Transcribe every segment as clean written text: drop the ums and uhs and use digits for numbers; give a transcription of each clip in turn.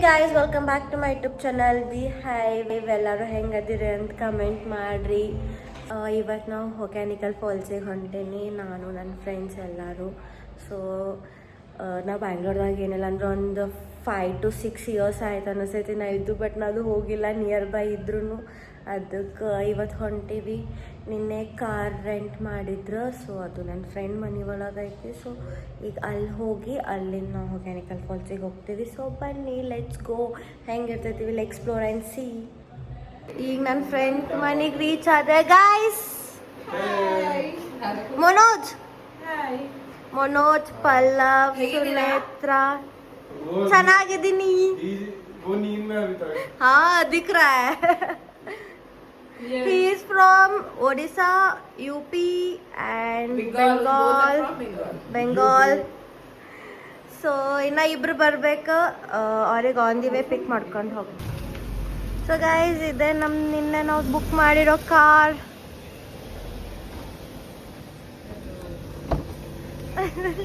Guys, welcome back to my YouTube channel we have. ಎಲ್ಲರೂ ಹೆಂಗದಿರಿ ಅಂತ ಕಮೆಂಟ್ ಮಾಡಿರಿ. ಇವತ್ತು ನಾವು ಹೊಕ್ಯಾನಿಕಲ್ ಫಾಲ್ಸಿಗೆ ಹೊಂಟೇನಿ, ನಾನು ನನ್ನ ಫ್ರೆಂಡ್ಸ್ ಎಲ್ಲರೂ. ಸೊ ನಾವು ಬ್ಯಾಂಗ್ಳೂರ್ದಾಗ ಏನಿಲ್ಲ ಅಂದ್ರೆ ಒಂದು 5 to 6 years ಆಯ್ತು ಅನ್ನಿಸ್ತೈತಿ ನಾ ಇದ್ದು, ಬಟ್ ನಾನು ಹೋಗಿಲ್ಲ ನಿಯರ್ ಬೈ ಇದ್ರೂ. ಅದಕ್ಕೆ ಇವತ್ತು ಹೊಂಟೀವಿ. ನಿನ್ನೆ ಕಾರ್ ರೆಂಟ್ ಮಾಡಿದ್ರು, ಸೊ ಅದು ನನ್ನ ಫ್ರೆಂಡ್ ಮನೆ ಒಳಗೈತಿ. ಸೊ ಈಗ ಅಲ್ಲಿ ಹೋಗಿ ಅಲ್ಲಿಂದ ನಾವು ಹೊಕ್ಯಾನಿಕಲ್ ಫಾಲ್ಸಿಗೆ ಹೋಗ್ತೀವಿ. ಸೊ ಬನ್ನಿ, ಲೆಟ್ಸ್ ಗೋ. ಹೆಂಗಿರ್ತೈತಿ ವಿಲ್ ಎಕ್ಸ್ಪ್ಲೋರ್ ಆ್ಯಂಡ್ ಸಿ. ಈಗ ನನ್ನ ಫ್ರೆಂಡ್ ಮನೆಗೆ ರೀಚ್ ಆದೆ ಗಾಯ್ಸ್. ಮನೋಜ್, ಪಲ್ಲವ್, ಸುನೇತ್ರ. ಚೆನ್ನಾಗಿದ್ದೀನಿ. ಹಾ, ದಿಖ ರहा है. He is from Odisha, UP and Bengal. So ಇನ್ನು ಇಬ್ರು ಬರ್ಬೇಕು. ಅವ್ರಿಗೆ ಆನ್ ದಿ ವೇ ಪಿಕ್ ಮಾಡ್ಕೊಂಡು ಹೋಗಿ. ಸೊ ಗೈಸ್, ಇದೆ ನಿನ್ನೆ ನಾವು ಬುಕ್ ಮಾಡಿರೋ car.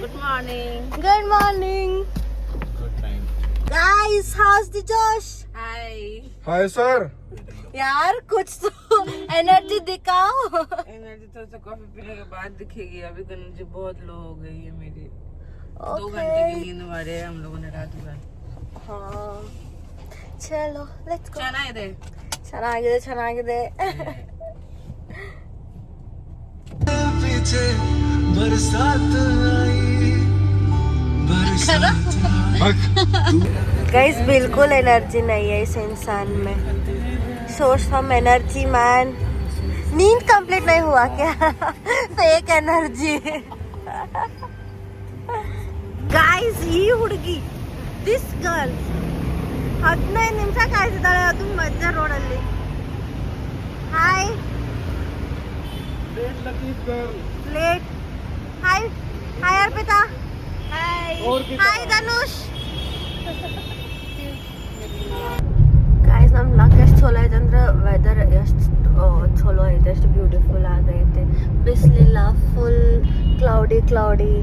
Good morning. Good morning. Good time. Guys, how's the Josh? Hi. Hi sir. यार कुछ तो एनर्जी दिखाओ. एनर्जी थोड़ा सा कॉफी पीने के बाद दिखेगी. अभी तो एनर्जी बहुत लो हो गई है मेरी. Okay. 2 घंटे की नींद मारे हम लोगों ने रात भर. हाँ, चलो लेट्स गो. ಚೆನ್ನಾಗಿದೆ. पीछे बरसात आई गाइस, बिल्कुल एनर्जी नहीं है इस इंसान में. सोच हम एनर्जी मैन. नींद कंप्लीट नहीं हुआ क्या? Fake energy. गाइस, ಈ ಹುಡುಗಿ, ದಿಸ್ ಗರ್ಲ್ 15 ನಿಮಿಷ ಕಾಯಿಸಿದಾಳೆ ಅದು ಮಧ್ಯ ರೋಡಲ್ಲಿ. Hi late. Hi Arpita. Hi Dhanush. Guys, ನಮ್ಮ ಲಕ್ ಎಷ್ಟು ಚಲೋ ಐತೆ ಅಂದ್ರೆ ವೆದರ್ ಎಷ್ಟು ಚಲೋ ಐತೆ, ಎಷ್ಟು ಬ್ಯೂಟಿಫುಲ್ ಆಗೈತೆ. ಬಿಸಿಲಿಲ್ಲ, ಫುಲ್ ಕ್ಲೌಡಿ.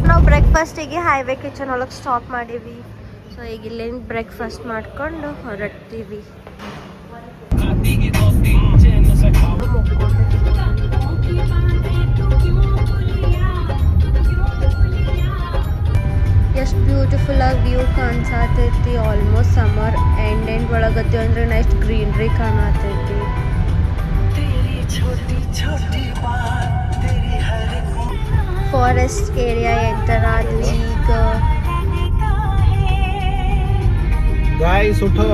ನಾವು ಬ್ರೇಕ್ಫಾಸ್ಟಿಗೆ ಹೈವೇ ಕಿಚನ್ ಒಳಗೆ ಸ್ಟಾಪ್ ಮಾಡೀವಿ. ಸೊ ಈಗ ಇಲ್ಲಿಂದ ಬ್ರೇಕ್ಫಾಸ್ಟ್ ಮಾಡ್ಕೊಂಡು ಹೊರಡ್ತೀವಿ. ಎಷ್ಟು ಬ್ಯೂಟಿಫುಲ್ ಆಗಿ ವ್ಯೂ ಕಾಣಿಸತೈತಿ. ಆಲ್ಮೋಸ್ಟ್ ಸಮರ್ ಎಂಡ್ ಒಳಗತ್ತಿ ಅಂದ್ರೆ ನೆಕ್ಸ್ಟ್ ಗ್ರೀನ್ರಿ ಕಾಣತೈತಿ. ಫಾರೆಸ್ಟ್ ಏರಿಯಾ ಎಂಟರ್ ಆದ್ವಿ ಈಗ. गाइस उठो,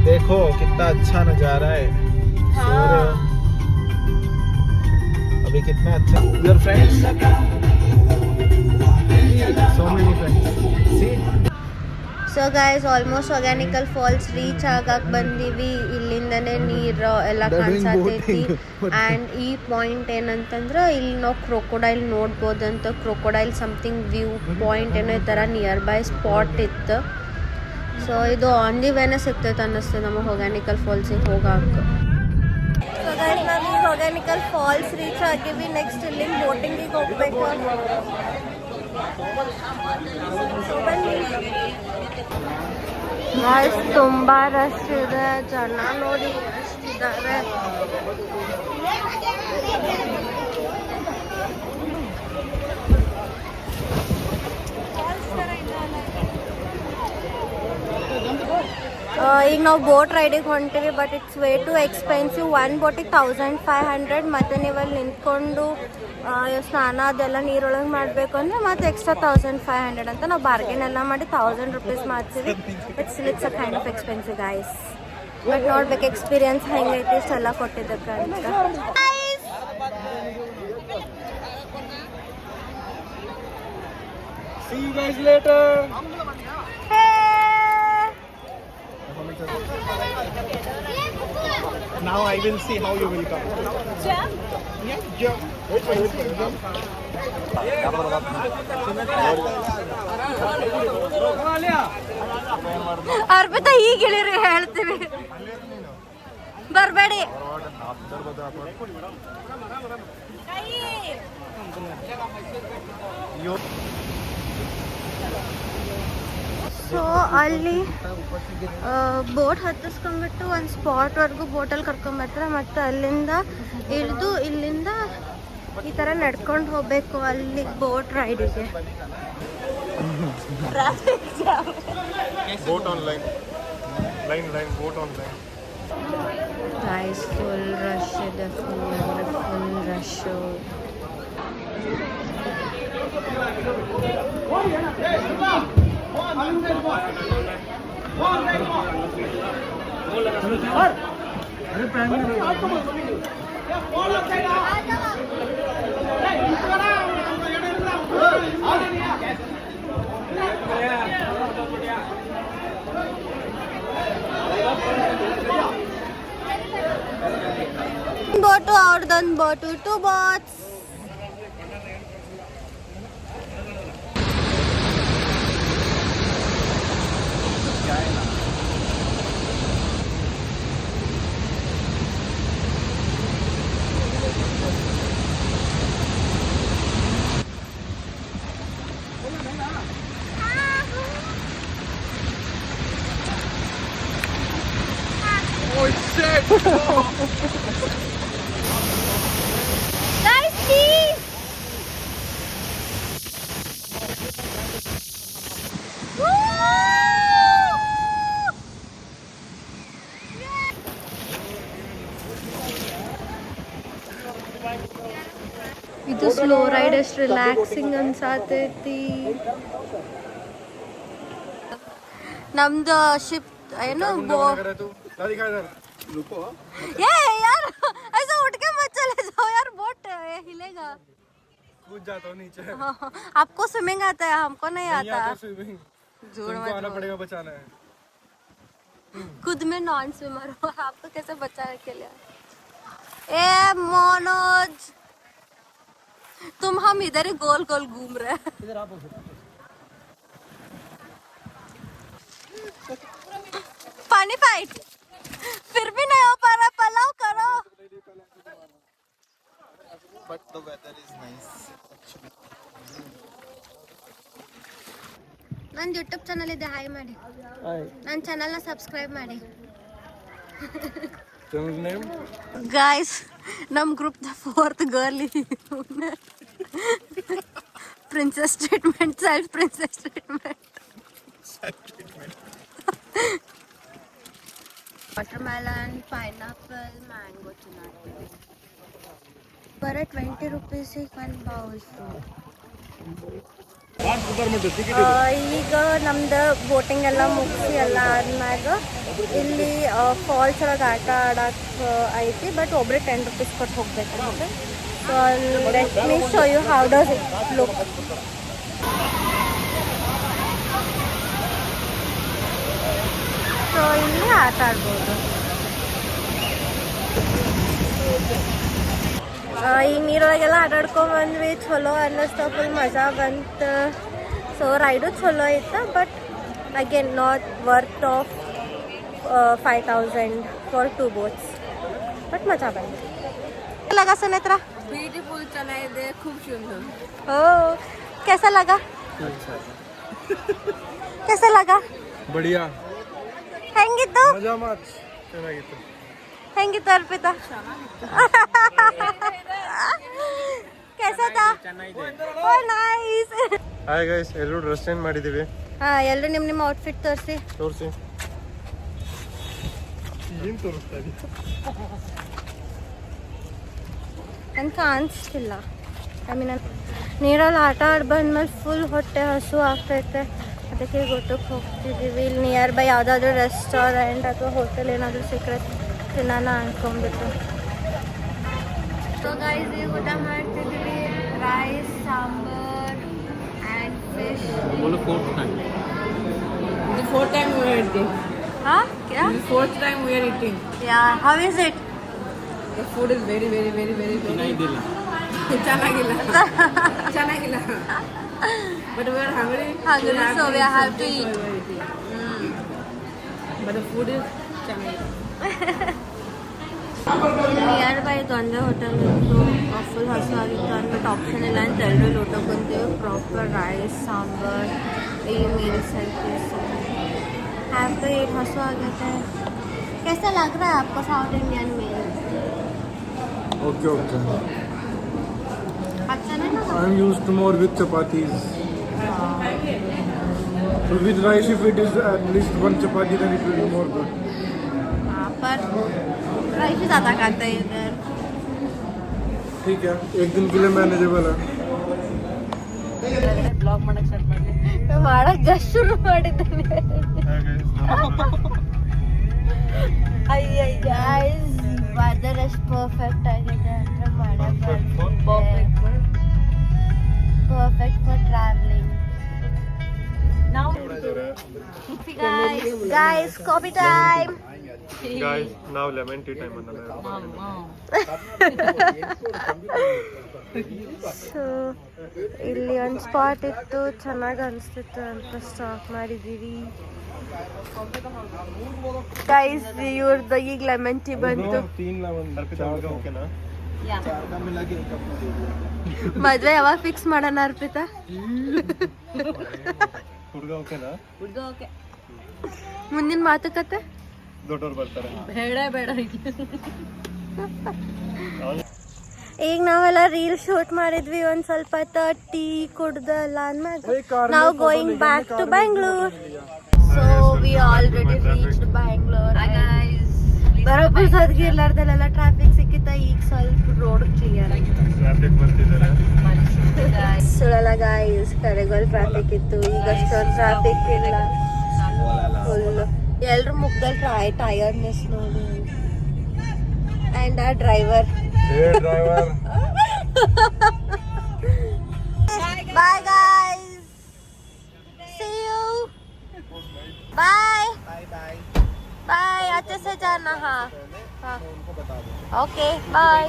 देखो कितना अच्छा नजारा है. सूर्य अभी कितना अच्छा. Your friends, so many friends. See. So guys, almost Hogenakkal falls reach ಆಗಕ್ಕೆ ಬಂದೀವಿ. ಇಲ್ಲಿಂದನೇ ನೀರು ಎಲ್ಲ ಕಾಣಿಸತೈತಿ. ಆ್ಯಂಡ್ ಈ ಪಾಯಿಂಟ್ ಏನಂತಂದ್ರೆ ಇಲ್ಲಿ ನಾವು ಕ್ರೊಕೊಡೈಲ್ ನೋಡ್ಬೋದಂತ. ಕ್ರೊಕೊಡೈಲ್ ಸಮಥಿಂಗ್ ವ್ಯೂ ಪಾಯಿಂಟ್ ಏನೋ ಈ ಥರ ನಿಯರ್ ಬೈ ಸ್ಪಾಟ್ ಇತ್ತು. ಸೊ ಇದು ಆನ್ ದಿ ವೇನೇ ಸಿಗ್ತೈತೆ ಅನ್ನಿಸ್ತದೆ ನಮಗೆ ಹೊಕ್ಯಾನಿಕಲ್ ಫಾಲ್ಸಿಗೆ ಹೋಗಕ್ಕೆ. ಸೊ ಗೈಸ್, ನಾವು ಹೊಕ್ಯಾನಿಕಲ್ ಫಾಲ್ಸ್ ರೀಚ್ ಆಗಿವಿ. ನೆಕ್ಸ್ಟ್ ಇಲ್ಲಿ ಬೋಟಿಂಗಿಗೆ ಹೋಗ್ಬೇಕು. ಗೈಸ್, ತುಂಬ ರಶ್ ಇದೆ. ಜನ ನೋಡಿ ಎಷ್ಟಿದ್ದಾರೆ. ಈಗ ನಾವು ಬೋಟ್ ರೈಡಿಗೆ ಹೊಂಟೀವಿ, but it's way too expensive. 1 ಬೋಟಿಗೆ 1500. ಮತ್ತು ನೀವು ಅಲ್ಲಿ ನಿಂತ್ಕೊಂಡು ಸ್ನಾನ ಅದೆಲ್ಲ ನೀರೊಳಗೆ ಮಾಡಬೇಕು ಅಂದರೆ ಮತ್ತೆ ಎಕ್ಸ್ಟ್ರಾ 1500 ಅಂತ. ನಾವು ಬಾರ್ಗೇನ್ ಎಲ್ಲ ಮಾಡಿ 1000 rupees ಮಾಡ್ತೀವಿ. It's a kind of expensive guys. But ನೋಡ್ಬೇಕು ಎಕ್ಸ್ಪೀರಿಯನ್ಸ್ ಹೆಂಗೈತಿ ಇಷ್ಟೆಲ್ಲ ಕೊಟ್ಟಿದ್ದಕ್ಕೆ ಅಂತ. See you guys later. Now I will see how you will come. Jump. Yeah, jump. Jump. Arpita, ಈಗ ಹೇಳಿರಿ ಹೇಳ್ತೀವಿ. ಬರಬೇಡಿ. ಸೊ ಅಲ್ಲಿ ಬೋಟ್ ಹತ್ತಿಸ್ಕೊಂಡ್ಬಿಟ್ಟು ಒಂದು ಸ್ಪಾಟ್ವರೆಗೂ ಬೋಟಲ್ಲಿ ಕರ್ಕೊಂಬರ್ತಾರೆ ಮತ್ತು ಅಲ್ಲಿಂದ ಇಳಿದು ಇಲ್ಲಿಂದ ಈ ಥರ ನಡ್ಕೊಂಡು ಹೋಗಬೇಕು ಅಲ್ಲಿ boat ರೈಡಿಗೆ. Boat online. Line, boat online. Guys, full rush ಇದೆ, full rush. ಬೋಟು ಅವ್ರದ್ದೊಂದು boat, 2 boats. Oh shit! Guys, please! ಇದು ಸ್ಲೋ ರೈಡ್ ಎಷ್ಟು ರಿಲ್ಯಾಕ್ಸಿಂಗ್ ಅನ್ಸಾತೈತಿ. ನಮ್ದು ಶಿಪ್ ಏನು ये यार ऐसा उठ के मत चले जाओ यार, बोट हिलेगा. कूद जाता हूँ नीचे. आपको स्विमिंग आता है, हमको नहीं आता. स्विमिंग जोड़ तुमको आना पड़ेगा, बचाना है. खुद में नॉन स्विमर हो, आपको कैसे बचाने के लिए? ए मनोज, तुम हम इधर ही गोल गोल घूम रहे हैं. पानी फाइट फिर भी नहीं हो पा रहा, पलाव करो. But the weather is nice. ನನ್ನ ಯೂಟ್ಯೂಬ್ ಚಾನಲ್ ಇದೆ, ಹಾಯ್ ಮಾಡಿ. ನನ್ನ ಚಾನಲ್ನ ಸಬ್ಸ್ಕ್ರೈಬ್ ಮಾಡಿ. Channel name? ಗಾಯ್ಸ್, ನಮ್ಮ group the 4th girl princess treatment, self princess treatment. Watermelon, pineapple, mango ಚೆನ್ನಾಗಿದೆ. ಬರೀ 20 ರೂಪೀಸಿಗೆ ಒಂದು ಬೌಲ್. ಈಗ ನಮ್ದು ಬೋಟಿಂಗ್ ಎಲ್ಲ ಮುಗಿಸಿ ಎಲ್ಲ ಆದ್ಮ್ಯಾಗ ಇಲ್ಲಿ ಫಾಲ್ಸ್ ಒಳಗೆ ಆಟ ಆಡಕ್ಕೆ ಐತಿ, ಬಟ್ ಒಬ್ಬರೇ 10 ರೂಪೀಸ್ ಕೊಟ್ಟು ಹೋಗ್ಬೇಕಂತೆ. So let me show you how does it look. So ಇಲ್ಲಿ ಆಟ ಆಡ್ಬೋದು. ಈ ನೀರೊಳಗೆಲ್ಲ ಆಟಾಡ್ಕೊಂಡ್ಬಂದ್ವಿ, ಚಲೋ ಅನ್ನಿಸ್ತು, ಫುಲ್ ಮಜಾ ಬಂತು. ಸೊ ರೈಡು ಚಲೋ ಇತ್ತು, but again not worth of 5,000 for 2 boats. But ಮಜಾ ಬಂತು. ಲಗಾ ಸುನೇತ್ರ? ಬ್ಯೂಟಿಫುಲ್, ಚೆನ್ನಾಗಿದೆ, खूब सुंदर. ಓ, कैसा लगा? कैसा लगा? बढ़िया. ಹೆಂಗಿತ್ತು? ಮಜಾ ಮಾತ್ ಚೆನ್ನಾಗಿತ್ತು. ಹೆಂಗಿತ್ತು ಅರ್ಪಿತಾ? कैसा था? ಓ ನೈಸ್. ಹಾಯ್ ಗೈಸ್, ಎಲ್ಲರೂ ಡ್ರೆಸ್ ಚೇಂಜ್ ಮಾಡಿದೀವಿ. ಹಾ, ಎಲ್ಲರೂ ನಿಮ್ಮ ಔಟ್ಫಿಟ್ ತೋರಿಸಿ. ಏನು ತೋರಿಸ್ತಾ ಇದೀವಿ? ನನ್ಗೆ ಕಾಣಿಸ್ತಿಲ್ಲ. ಐ ಮೀನ್ ನೀರಲ್ಲಿ ಆಟ ಆಡಿ ಬಂದ್ಮೇಲೆ ಫುಲ್ ಹೊಟ್ಟೆ ಹಸು ಆಗ್ತೈತೆ, ಅದಕ್ಕೆ ಊಟಕ್ಕೆ ಹೋಗ್ತಿದ್ದೀವಿ. ಇಲ್ಲಿ ನಿಯರ್ ಬೈ ಯಾವುದಾದ್ರೂ ರೆಸ್ಟೋರೆಂಟ್ ಅಥವಾ ಹೋಟೆಲ್ ಏನಾದರೂ ಸಿಕ್ಕರೆ ತಿನ್ನೋಣ ಅನ್ಕೊಂಡ್ಬಿಟ್ಟು. ಸೊ ಗೈಸ್, ಈಗ ಊಟ ಮಾಡ್ತಿದ್ದೀವಿ. Rice, sambar and fish. The fourth time we are eating. ಹಾಂ, ಕ್ಯಾ? The fourth time we are eating. Yeah, how is it? The food is very ಚೆನ್ನಾಗಿಲ್ಲ. ಚೆನ್ನಾಗಿಲ್ಲ. But we are hungry. So we have to eat. But the food is ಚೆನ್ನಾಗಿಲ್ಲ. Near by ಇದೊಂದೇ hotel ಇತ್ತು. Full ಹಸು ಆಗಿತ್ತು ಅಂದ್ಬಿಟ್ಟು option ಇಲ್ಲ ಅಂತ ಎಲ್ಲರೂ ಊಟ ಕುಂತೀವಿ. ಪ್ರಾಪರ್ ರೈಸ್ ಸಾಂಬಾರ್ ಈ ಮೀಲ್ಸ್ हैव टू ईट. हंसो आ गया है. कैसा लग रहा है आपको साउथ इंडियन मील? Okay, okay. अच्छा नहीं लगा? I'm used to more with chapatis. So with rice, if it is at least one chapati, then it will be more good. हाँ पर राइस ज़्यादा खाते हैं इधर. ठीक है, एक दिन के लिए मैनेजेबल है. ಬ್ಲಾಗ್ ಮಾಡಕ್ ಸ್ಟಾರ್ಟ್ ಮಾಡ್ಲಿ. ಮಾಡಕ್ ಜಸ್ಟ್ ಶುರು ಮಾಡಿದ್ದೇನೆ. ಅಯ್ಯ ಗೈಸ್ ವೆದರ್ ಎಷ್ಟು ಪರ್ಫೆಕ್ಟ್ ಆಗಿದೆ ಅಂದ್ರೆ ಮಾಡಕ್ಕೆ ಪರ್ಫೆಕ್ಟ್ ಫಾರ್ ಟ್ರಾವೆಲಿಂಗ್. ನಾವು guys coffee time. Guys, now lemon tea time. So ಇಲ್ಲಿ ಒಂದು ಸ್ಪಾಟ್ ಇತ್ತು, ಚೆನ್ನಾಗಿ ಅನಿಸ್ತಿತ್ತು ಅಂತ ಸ್ಟಾಪ್ ಮಾಡಿದ್ದೀವಿ. ಗೈಸ್ ಇವ್ರದ್ದು ಈಗ ಲೆಮನ್ ಟೀ ಬಂತು. 3 lemon. ಓಕೆನಾ? ಮದ್ವೆ ಯಾವಾಗ ಫಿಕ್ಸ್ ಮಾಡೋಣ ಅರ್ಪಿತಾ? ಹುಡುಗ ಓಕೆನಾ? ಓಕೆ ಮುಂದಿನ ಮಾತುಕತೆ ದೊಡ್ಡವ್ರು ಬರ್ತಾರೆ. ಬೇಡ ಈಗ ನಾವೆಲ್ಲ ರೀಲ್ ಶೂಟ್ ಮಾಡಿದ್ವಿ ಒಂದ್ ಸ್ವಲ್ಪ ಟೀ ಕುಡ್ದಲ್ಲ ಅಂದ್ಮ್ಯಾಗ ನಾವು going back to Bangalore. So we already reached Bangalore. ಬರೋಬ್ಬರ ಸದ್ಗಿ ಇರ್ಲಾರ್ದಲ್ಲೆಲ್ಲ ಟ್ರಾಫಿಕ್ ಸಿಕ್ಕಿತ್ತ. ಈಗ ಸ್ವಲ್ಪ ರೋಡ್ ಕ್ಲಿಯರ್ ಆಗಿದೆ. ಟ್ರಾಫಿಕ್ ಬರ್ತಿದ್ದಾರೆ. ಸುಳಲ್ಲ ಗಾಯ್ಸ್, ಕರೆಗೋಲ್ ಟ್ರಾಫಿಕ್ ಇತ್ತು. ಈಗ ಅಷ್ಟೊಂದು ಟ್ರಾಫಿಕ್ ಇಲ್ಲ. ಫುಲ್ ಎಲ್ರು ಮುಖದಲ್ಲಿ ಟಯರ್ಡ್ನೆಸ್ ನೋಡಿ. ಆ್ಯಂಡ್ ಆ driver Bye guys. See you. Bye. Bye. अच्छे से जाना. हाँ. Okay. Bye.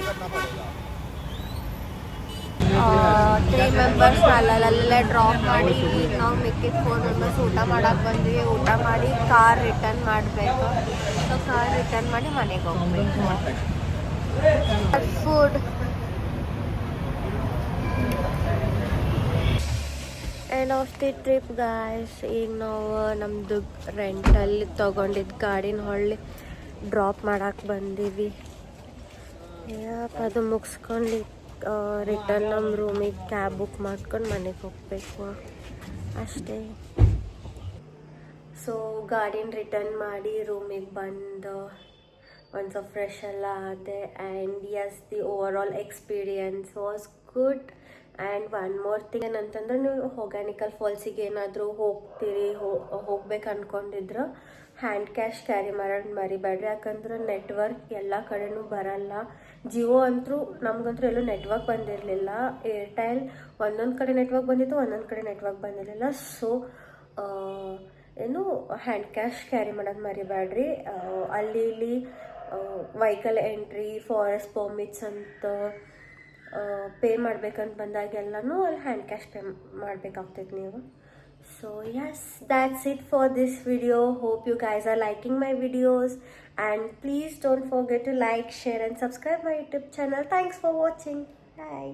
3 members ಅಲ್ಲಲ್ಲೇ ಡ್ರಾಪ್ ಮಾಡಿ ನಾವು ಮಿಕ್ಕಿದ 4 members ಊಟ ಮಾಡಕ್ಕೆ ಬಂದ್ವಿ. ಊಟ ಮಾಡಿ ಕಾರ್ ರಿಟರ್ನ್ ಮಾಡಬೇಕು. ಸೊ ಕಾರ್ ರಿಟರ್ನ್ ಮಾಡಿ ಮನೆಗೆ ಹೋಗ್ಬೇಕು. Food end of the trip guys. ಈಗ ನಾವು ನಮ್ಮದು ರೆಂಟಲ್ಲಿ ತೊಗೊಂಡಿದ್ದು ಗಾಡಿನ ಹೊಳ್ಳಿ ಡ್ರಾಪ್ ಮಾಡಕ್ಕೆ ಬಂದೀವಿ. ಅದು ಮುಗಿಸ್ಕೊಂಡು ರಿಟರ್ನ್ ನಮ್ಮ ರೂಮಿಗೆ ಕ್ಯಾಬ್ ಬುಕ್ ಮಾಡ್ಕೊಂಡು ಮನೆಗೆ ಹೋಗಬೇಕು ಅಷ್ಟೇ. ಸೊ ಗಾಡಿನ ರಿಟರ್ನ್ ಮಾಡಿ ರೂಮಿಗೆ ಬಂದು ಒಂದು ಸ್ವಲ್ಪ ಫ್ರೆಶ್ ಎಲ್ಲ ಆದೆ. And yes the overall experience was good. And one more thing ಏನಂತಂದ್ರೆ, ನೀವು ಹೊಗ್ಯಾನಿಕಲ್ ಫಾಲ್ಸಿಗೆ ಏನಾದರೂ ಹೋಗ್ತೀರಿ ಹೋಗ್ಬೇಕು ಅಂದ್ಕೊಂಡಿದ್ರೆ ಹ್ಯಾಂಡ್ ಕ್ಯಾಶ್ ಕ್ಯಾರಿ ಮಾಡೋದು ಮರಿಬೇಡ್ರಿ. ಯಾಕಂದ್ರೆ ನೆಟ್ವರ್ಕ್ ಎಲ್ಲ ಕಡೆನೂ ಬರಲ್ಲ. ಜಿಯೋ ಅಂತೂ ನಮಗಂತೂ ಎಲ್ಲೂ ನೆಟ್ವರ್ಕ್ ಬಂದಿರಲಿಲ್ಲ. ಏರ್ಟೆಲ್ ಒಂದೊಂದು ಕಡೆ ನೆಟ್ವರ್ಕ್ ಬಂದಿತ್ತು, ಒಂದೊಂದು ಕಡೆ ನೆಟ್ವರ್ಕ್ ಬಂದಿರಲಿಲ್ಲ. ಸೊ ಏನು ಹ್ಯಾಂಡ್ ಕ್ಯಾಶ್ ಕ್ಯಾರಿ ಮಾಡೋದು ಮರಿಬೇಡ್ರಿ. ಅಲ್ಲಿ ಇಲ್ಲಿ ವೆಹಿಕಲ್ ಎಂಟ್ರಿ, ಫಾರೆಸ್ಟ್ ಪರ್ಮಿಟ್ಸ್ ಅಂತ ಪೇ ಮಾಡ್ಬೇಕಂತ ಬಂದಾಗೆಲ್ಲನೂ ಅಲ್ಲಿ ಹ್ಯಾಂಡ್ ಕ್ಯಾಶ್ ಪೇ ಮಾಡಬೇಕಾಗ್ತೈತೆ ನೀವು. So yes, that's it for this video. Hope you guys are liking my videos, and please don't forget to like, share and subscribe my YouTube channel. Thanks for watching. Bye.